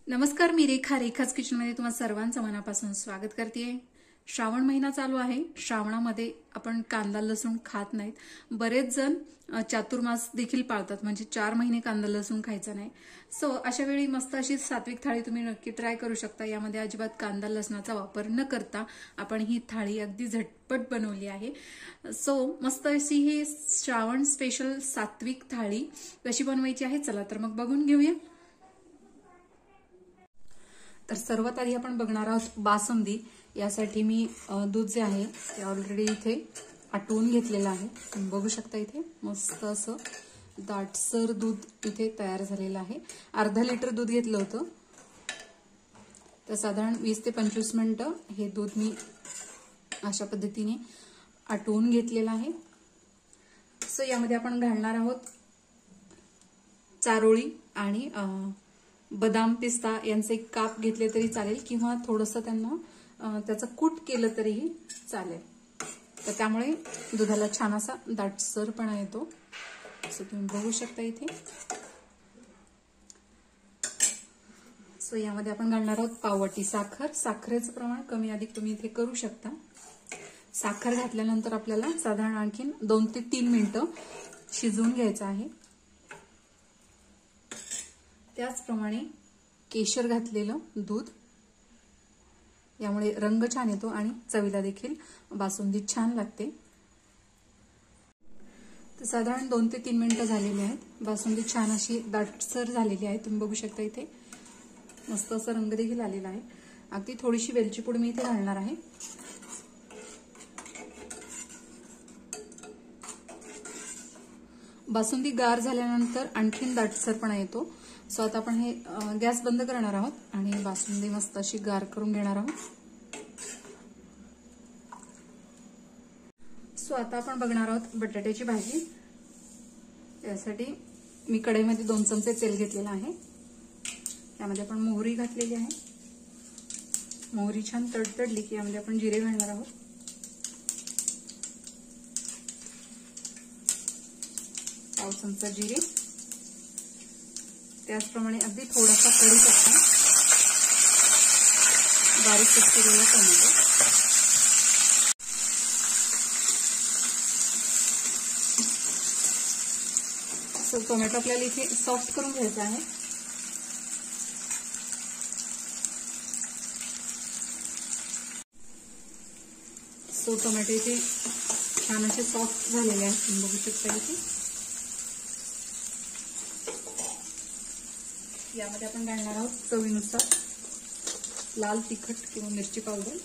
नमस्कार, मी रेखाच किचनमध्ये तुम्हा सर्वांचं मनापासून स्वागत करते। श्रावण महिना चालू आहे। श्रावणामध्ये आपण कांदा लसूण खात नाहीत। बरेच जण चातुर्मास देखील पाळतात, म्हणजे 4 महिने कांदा लसूण खायचा नाही। सो अशा वेळी मस्त अशी सात्विक थाळी तुम्ही नक्की ट्राय करू शकता। यामध्ये अजिबात कांदा लसणाचा वापर न करता आपण ही थाळी अगदी झटपट बनवली आहे। सो मस्त अशी ही श्रावण स्पेशल सात्विक थाळी कशी बनवायची आहे, चला तर मग बघून घेऊया। तर सर्वात आधी आपण बघणार आहोत बासुंदी। यासाठी मी दूध जे आहे ते ऑलरेडी इथे आटवून घेतलेलं आहे। तुम्ही बघू शकता इथे मस्त असं दाटसर दूध इथे तयार झालेलं आहे। अर्धा लिटर दूध घेतलं होतं, तर साधारण 20 ते 25 मिनिटं हे दूध मी अशा पद्धतीने आटवून घेतलेलं आहे। सो यामध्ये आपण घालणार आहोत चारोळी आणि बदाम पिस्ता यांचे एक काप घेतले तरी चालेल, किंवा थोडंसं त्यांना त्याचं कूट केलं तरीही चालेल। तर त्यामुळे दुधाला छान असा दाटसरपणा येतो, असं तुम्ही बघू शकता इथे। सो यामध्ये आपण घालणार आहोत पाववाटी साखर। साखरेचं प्रमाण कमी अधिक तुम्ही इथे करू शकता। साखर घातल्यानंतर आपल्याला साधारण आणखीन 2 ते 3 मिनिटं शिजवून घ्यायचं आहे। त्याचप्रमाणे केशर घातलेलं दूध, यामुळे रंग छान येतो आणि चवीला देखील बासुंदी छान लागते। तर साधारण 2 ते 3 मिनिटं झालेली आहेत। बासुंदी छान अशी दाटसर झालेली आहे, तुम्ही बघू शकता इथे मस्त असा रंग देखील आलेला आहे। अगदी थोडीशी वेलची पूड मी इथे घालणार आहे। बासुंदी गार झाल्यानंतर आणखीन दाटसरपणा येतो। सो आता आपण हे गॅस बंद करणार आहोत आणि बासुंदी मस्त अशी गार करून घेणार आहोत। सो आता आपण बघणार आहोत बटाट्याची भाजी। त्यासाठी मी कढईमध्ये 2 चमचे तेल घेतलेलं आहे। त्यामध्ये आपण मोहरी घातलेली आहे। मोहरी छान तडतडली की यामध्ये आपण जिरे घालणार आहोत। पाव चमचा जिरे, त्याचप्रमाणे अगदी थोडासा कढीपत्ता, बारीक कट केलेला टोमॅटो। सो टोमॅटो आपल्याला इथे सॉफ्ट करून घ्यायचा आहे। सो टोमॅटो इथे छान असे सॉफ्ट झालेले आहेत, तुम्ही बघू शकता इथे। यामध्ये आपण घालणार आहोत चवीनुसार लाल तिखट किंवा मिरची पावडर।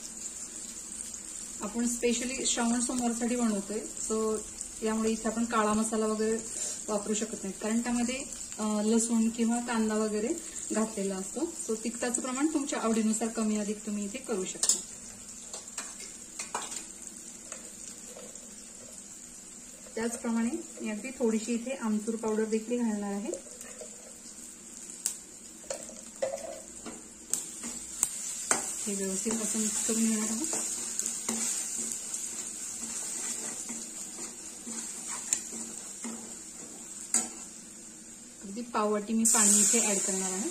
आपण स्पेशली श्रावण सोमवारसाठी बनवतोय, सो यामुळे इथे आपण काळा मसाला वगैरे वापरू शकत नाही, कारण त्यामध्ये लसूण किंवा कांदा वगैरे घातलेला असतो। सो तिखटाचं प्रमाण तुमच्या आवडीनुसार कमी अधिक तुम्ही इथे करू शकता। त्याचप्रमाणे मी अगदी थोडीशी इथे आमचूर पावडर देखील घालणार आहे। हे व्यवस्थित असं मिक्स करून घेणार आहोत। अगदी पाववाटी मी पाणी इथे ऍड करणार आहे,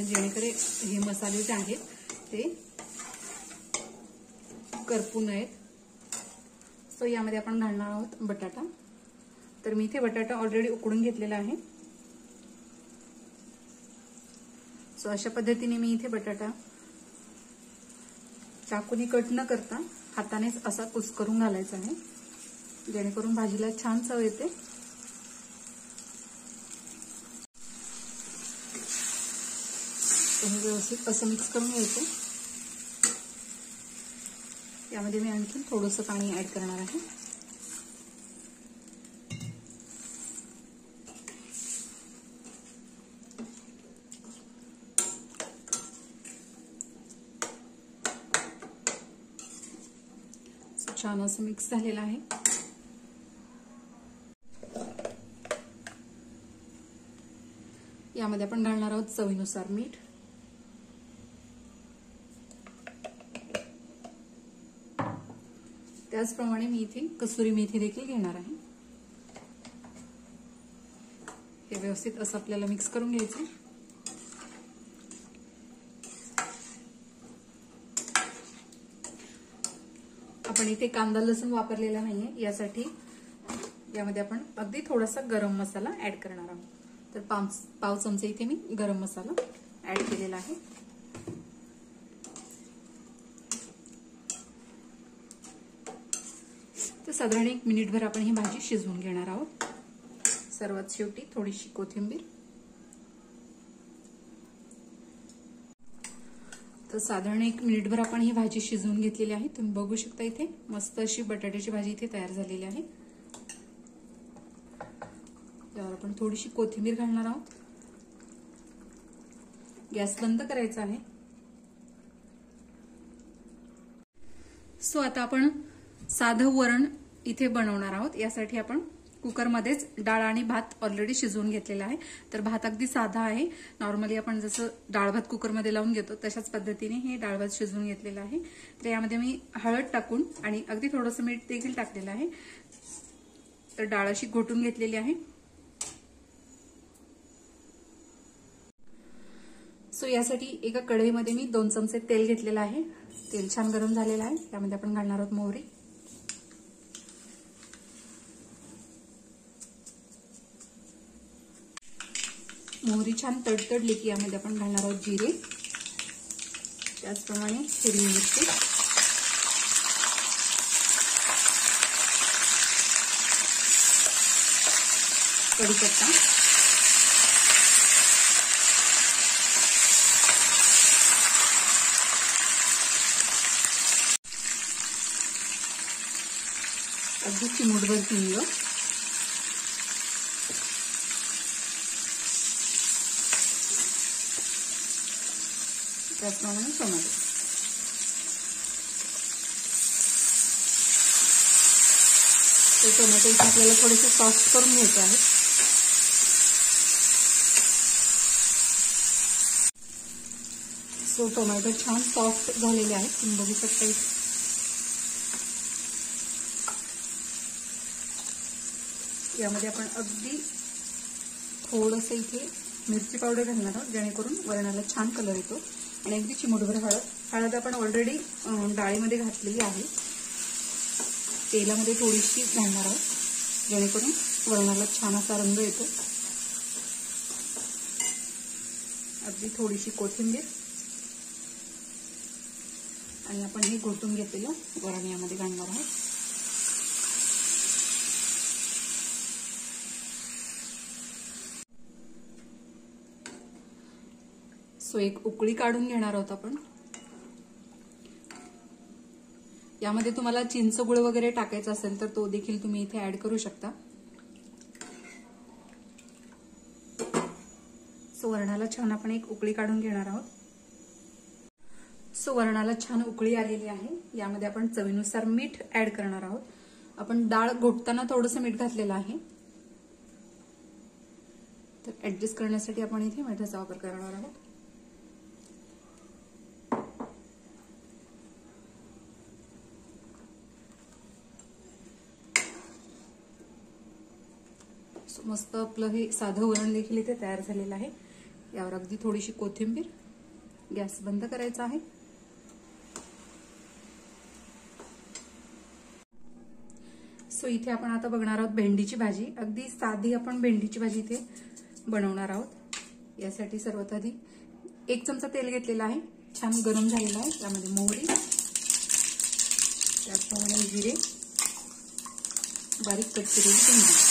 जेणेकरून हे मसाले जे आहेत ते करपू नयेत। सो यामध्ये आपण घालणार आहोत बटाटा। तर मी इथे बटाटा ऑलरेडी उकडून घेतलेला आहे। सो अशा पद्धतीने मी इथे बटाटा चाकूने कट न करता हातानेच असा कुस्करून घालायचा आहे, जेणेकरून भाजीला छान चव येते। हे व्यवस्थित असं मिक्स करून घ्यायचं। यामध्ये मी आणखी थोडंसं पाणी ऍड करणार आहे। छान असं मिक्स झालेलं आहे। यामध्ये आपण घालणार आहोत चवीनुसार मीठ। त्याचप्रमाणे मी इथे कसुरी मेथी देखील घेणार आहे। हे व्यवस्थित असं आपल्याला मिक्स करून घ्यायचं। आपण इथे कांदा लसूण वापरलेला नाहीये, यासाठी यामध्ये आपण अगदी थोडासा गरम मसाला ऍड करणार आहोत। तर पाव चमचे इथे मी गरम मसाला ऍड केलेला आहे। तर साधारण 1 मिनिटभर आपण ही भाजी शिजवून घेणार आहोत। सर्वात शेवटी थोडीशी कोथिंबीर। तर साधारण 1 मिनिटभर आपण ही भाजी शिजवून घेतलेली आहे। तुम्ही बघू शकता इथे मस्त अशी बटाट्याची भाजी इथे तयार झालेली आहे। त्यावर आपण थोडीशी कोथिंबीर घालणार आहोत। गॅस बंद करायचा आहे। सो आता आपण साधं वरण इथे बनवणार आहोत। यासाठी आपण कुकरमध्येच डाळ आणि भात ऑलरेडी शिजवून घेतलेला आहे। तर भात अगदी साधा आहे, नॉर्मली आपण जसं डाळ भात कुकरमध्ये लावून घेतो तशाच पद्धतीने हे डाळ भात शिजवून घेतलेला आहे। तर यामध्ये मी हळद टाकून आणि अगदी थोडंसं मीठ देखील टाकलेलं आहे। तर डाळ अशी घोटून घेतलेली आहे। सो यासाठी एका कढईमध्ये मी 2 चमचे तेल घेतलेलं आहे। तेल छान गरम झालेलं आहे। यामध्ये आपण घालणार आहोत मोहरी। मोहरी छान तडतडली की यामध्ये आपण घालणार आहोत जिरे, त्याचप्रमाणे हिरवी मिरची, कढीपत्ता, अगदी चिमूटभर हिंग, त्याचप्रमाणे टोमॅटो। ते टोमॅटो आपल्याला थोडेसे सॉफ्ट करून घ्यायचे आहेत। सो टोमॅटो छान सॉफ्ट झालेले आहेत, तुम्ही बघू शकता इथे। यामध्ये आपण अगदी थोडंसं इथे मिरची पावडर घालणार आहोत, जेणेकरून वरणाला छान कलर येतो। आणि अगदी चिमूटभर हळद आपण ऑलरेडी डाळीमध्ये घातलेली आहे। तेलामध्ये थोडीशी घालणार आहोत, जेणेकरून वरणाला छान असा रंग येतो। अगदी थोडीशी कोथिंबीर आणि आपण हे घोटून घेतलेलं वरण यामध्ये घालणार आहोत। सो एक उकळी काढून घेणार आहोत आपण। यामध्ये तुम्हाला चिंच गुळ वगैरे टाकायचा असेल तर तो देखील तुम्ही इथे ऍड करू शकता। सो वरणाला छान आपण एक उकळी काढून घेणार आहोत। सो वरणाला छान उकळी आलेली आहे। यामध्ये आपण चवीनुसार मीठ ऍड करणार आहोत। आपण डाळ घोटताना थोडंसं मीठ घातलेलं आहे, तर ऍडजस्ट करण्यासाठी आपण इथे मिठाचा वापर करणार आहोत। मस्त आपलं हे साधं वरण देखील इथे तयार झालेलं आहे। यावर अगदी थोडीशी कोथिंबीर, गॅस बंद करायचा आहे। सो इथे आपण आता बघणार आहोत भेंडीची भाजी। अगदी साधी आपण भेंडीची भाजी इथे बनवणार आहोत। यासाठी सर्वात आधी 1 चमचा तेल घेतलेला आहे, छान गरम झालेला आहे। त्यामध्ये मोहरी, त्याचप्रमाणे जिरे, बारीक कट केलेली भेंडी,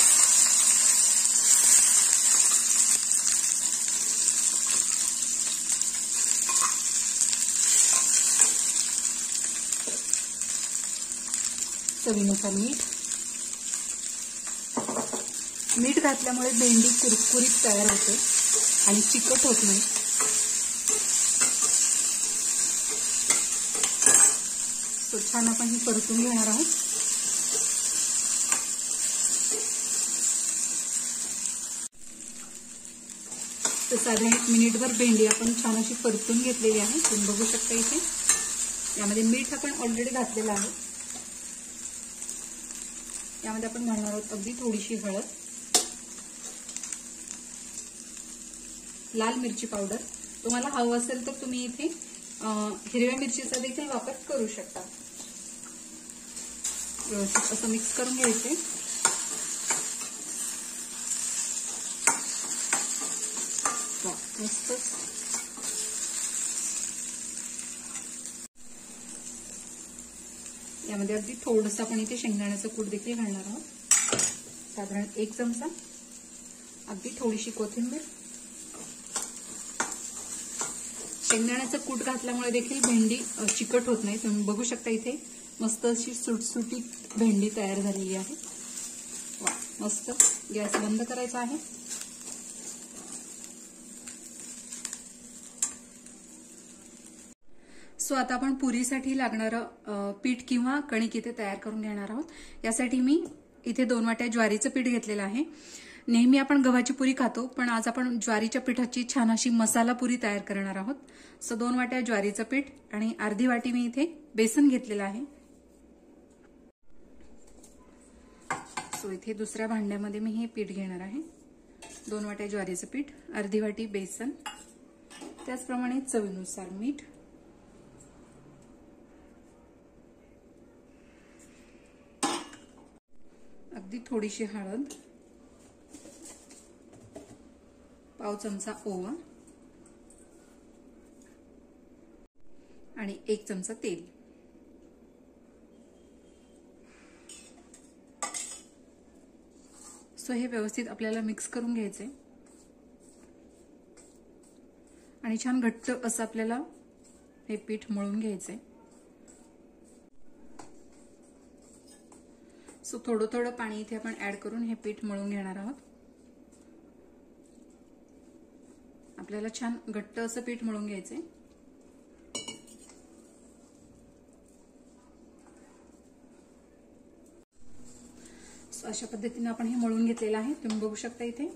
चवीनुसार मीठ। मीठ घातल्यामुळे भेंडी कुरकुरीत तयार होते आणि चिकट होत नाही। तो छान आपण ही परतून घेणार आहोत। तर साधारण 1 मिनिटभर भेंडी आपण छान अशी परतून घेतलेली आहे। तुम्ही बघू शकता इथे यामध्ये मीठ आपण ऑलरेडी घातलेलं आहे। यामध्ये आपण घालणार आहोत अगदी थोडीशी हळद, लाल मिरची पावडर। तुम्हाला हवं असेल तर तुम्ही इथे हिरव्या मिरचीचा देखील वापर करू शकता। व्यवस्थित असं मिक्स करून घ्यायचे. मस्त. यामध्ये अगदी थोडंसं आपण इथे शेंगदाण्याचं कूट देखील घालणार आहोत. साधारण 1 चमचा. अगदी थोडीशी कोथिंबीर. शेंगदाण्याचं कूट घातल्यामुळे देखील भेंडी चिकट होत नाही. तुम्ही बघू शकता इथे मस्त अशी सुटसुटीत भेंडी तयार झालेली आहे. वा, मस्त. गॅस बंद करायचा आहे. सो आता आपण पुरीसाठी लागणारं पीठ किंवा कणिक इथे तयार करून घेणार आहोत. यासाठी मी इथे 2 वाट्या ज्वारीचं पीठ घेतलेलं आहे. नेहमी आपण गव्हाची पुरी खातो, पण आज आपण ज्वारीच्या पिठाची छान अशी मसाला पुरी तयार करणार आहोत. सो 2 वाट्या ज्वारीचं पीठ आणि अर्धी वाटी मी इथे बेसन घेतलेलं आहे. सो इथे दुसऱ्या भांड्यामध्ये मी हे पीठ घेणार आहे. 2 वाट्या ज्वारीचं पीठ, अर्धी वाटी बेसन, त्याचप्रमाणे चवीनुसार मीठ, अगदी थोडीशी हळद, पाव चमचा ओवा आणि 1 चमचा तेल. सो हे व्यवस्थित आपल्याला मिक्स करून घ्यायचे आणि छान घट्ट असं आपल्याला हे पीठ मळून घ्यायचंय. सो थोडं थोडं पाणी इथे आपण ऍड करून हे पीठ मळून घेणार आहोत. आपल्याला छान घट्ट असं पीठ मळून घ्यायचंय. सो अशा पद्धतीने आपण हे मळून घेतलेलं आहे. तुम्ही बघू शकता इथे.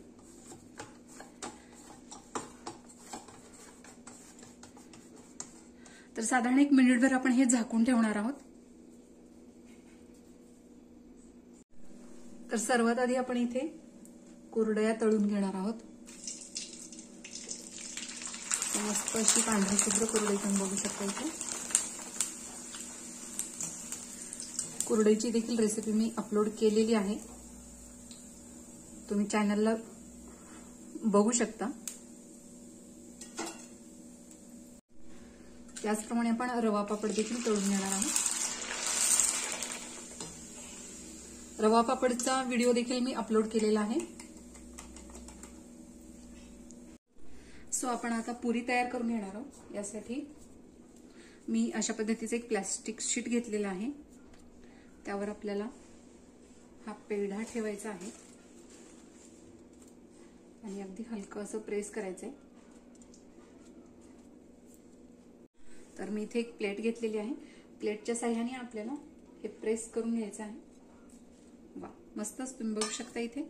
तर साधारण 1 मिनिटभर आपण हे झाकून ठेवणार आहोत. तर सर्वात आधी आपण इथे कुरडया तळून घेणार आहोत. मस्त अशी पांढरी शुभ्र कुरडई तुम्ही बघू शकता इथे. कुरडईची देखील रेसिपी मी अपलोड केलेली आहे, तुम्ही चॅनलला बघू शकता. त्याचप्रमाणे आपण रवा पापड देखील तळून घेणार आहोत. रवा पापडचा व्हिडिओ देखील मी अपलोड केलेला आहे. सो आपण आता पुरी तयार करून घेणार आहोत. यासाठी मी अशा पद्धतीचं एक प्लास्टिक शीट घेतलेलं आहे. त्यावर आपल्याला हा पेढा ठेवायचा आहे आणि अगदी हलकं असं प्रेस करायचंय. तर मी इथे एक प्लेट घेतलेली आहे. प्लेटच्या साह्याने आपल्याला हे प्रेस करून घ्यायचं आहे. वा, मस्तच तुम्ही बघू शकता इथे.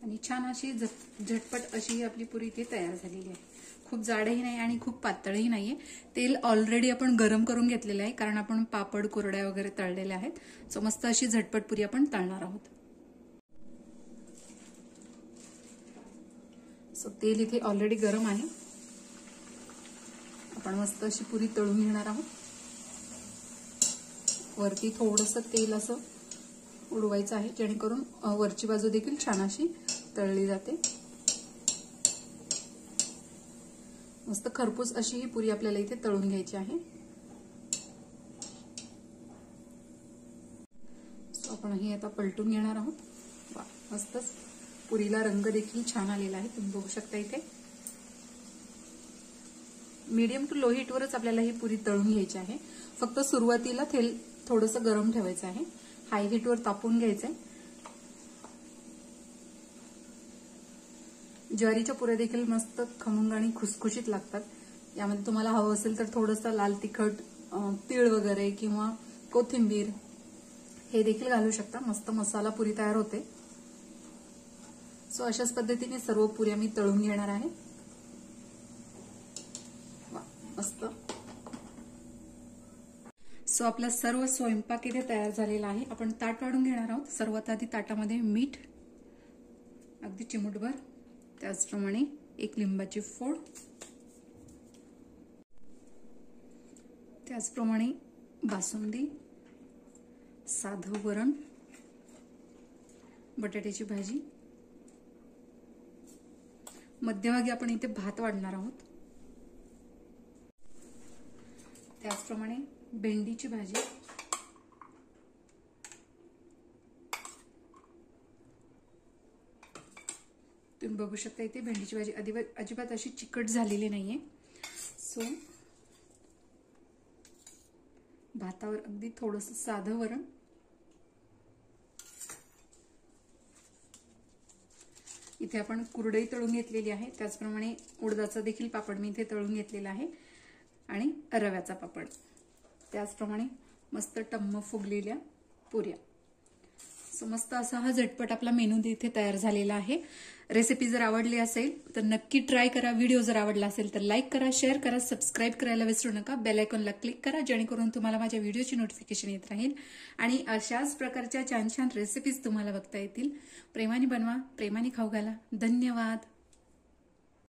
आणि छान अशी झटपट अशी आपली पुरी इथे तयार झालेली आहे. खूप जाडही नाही आणि खूप पातळही नाहीये. तेल ऑलरेडी आपण गरम करून घेतलेलं आहे, कारण आपण पापड कुरड्या वगैरे तळलेल्या आहेत. सो मस्त अशी झटपट पुरी आपण तळणार आहोत. सो तेल इथे ऑलरेडी गरम आहे. आपण मस्त अशी पुरी तळून घेणार आहोत. वरती थोडंसं तेल असं उडवायचं आहे, जेणेकरून वरची बाजू देखील छान अशी तळली जाते. मस्त खरपूस अशी ही पुरी आपल्याला इथे तळून घ्यायची आहे. सो आपण ही आता पलटून घेणार आहोत. वा, मस्तच पुरीला रंग देखील छान आलेला आहे, तुम्ही बघू शकता इथे. मीडियम टू लो हीटवरच आपल्याला ही पुरी तळून घ्यायची आहे. फक्त सुरुवातीला तेल थोडंसं गरम ठेवायचं आहे. हाय हीटवर तापवून घ्यायचंय. ज्वारीच्या पुऱ्या देखील मस्त खमंग आणि खुसखुशीत लागतात. यामध्ये तुम्हाला हवं असेल तर थोडंसं लाल तिखट, तीळ वगैरे किंवा कोथिंबीर हे देखील घालू शकता. मस्त मसाला पुरी तयार होते. सो अशाच पद्धतीने सर्व पुऱ्या मी तळून घेणार आहे. मस्त. सो आपला सर्व स्वयंपाक इथे तयार झालेला आहे. आपण ताट वाढून घेणार आहोत. सर्वात आधी ताटामध्ये मीठ अगदी चिमूटभर, त्याचप्रमाणे 1 लिंबाची फोड, त्याचप्रमाणे बासुंदी, साधं वरण, बटाट्याची भाजी, मध्यभागी आपण इथे भात वाढणार आहोत, त्याचप्रमाणे भेंडीची भाजी, तुम्ही बघू शकता इथे भेंडीची भाजी अजिबात अशी चिकट झालेली नाहीये. सो भातावर अगदी थोडंसं साधं वरण, इथे आपण कुरडई तळून घेतलेली आहे, त्याचप्रमाणे उडदाचा देखील पापड मी इथे तळून घेतलेला आहे आणि रव्याचा पापड, त्याचप्रमाणे मस्त टम्म फुगलेल्या पुऱ्या. सो मस्त असा हा झटपट आपला मेनू इथे तयार झालेला आहे. रेसिपी जर आवडली असेल तर नक्की ट्राय करा. व्हिडिओ जर आवडला असेल तर लाईक करा, शेअर करा, सबस्क्राईब करायला विसरू नका. बेल आयकॉनला क्लिक करा जेणेकरून तुम्हाला माझ्या व्हिडिओची नोटिफिकेशन येत राहील आणि अशाच प्रकारच्या छान छान रेसिपीज तुम्हाला बघता येतील. प्रेमाने बनवा, प्रेमाने खाऊ घाला. धन्यवाद.